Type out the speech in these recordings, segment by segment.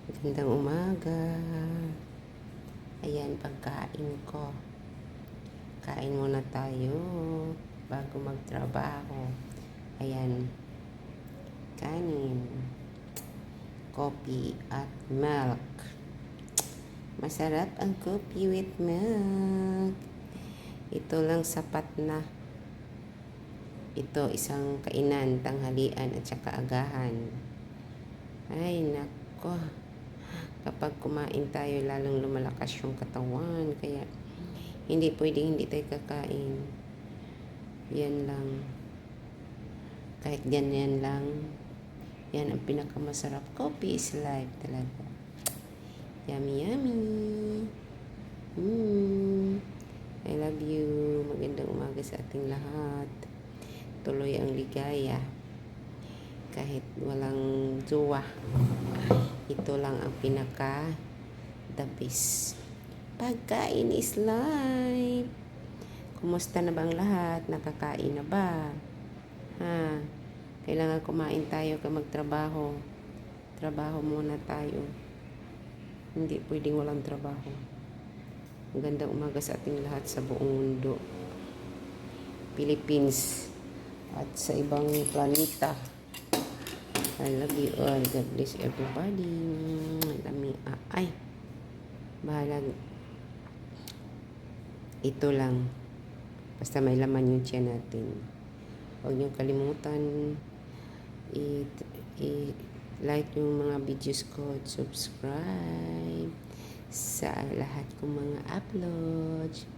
Magandang umaga. Ayan, pagkain ko. Kain muna tayo bago magtrabaho. Ayan, kanin, coffee at milk. Masarap ang coffee with milk. Ito lang sapat na. Ito isang kainan, tanghalian at saka agahan. Ay, nako. Kapag kumain tayo, lalong lumalakas yung katawan. Kaya, hindi pwedeng hindi tayo kakain. Yan lang. Kahit ganyan lang. Yan ang pinakamasarap. Coffee is life talaga. Yummy, yummy. I love you. Magandang umaga sa ating lahat. Tuloy ang ligaya. Kahit walang jowa. Ito lang ang pinaka the best. Pagkain is life. Kumusta na bang lahat? Nakakain na ba? Ha? Kailangan kumain tayo kaya magtrabaho. Trabaho muna tayo. Hindi pwedeng walang trabaho. Magandang umaga sa ating lahat sa buong mundo. Philippines at sa ibang planeta. I love you all. God bless everybody. Ay. Bahala. Ito lang. Basta may laman yung tiyan natin. Huwag niyong kalimutan i-like yung mga videos ko at subscribe sa lahat kong mga uploads.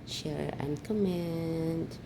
Share and comment.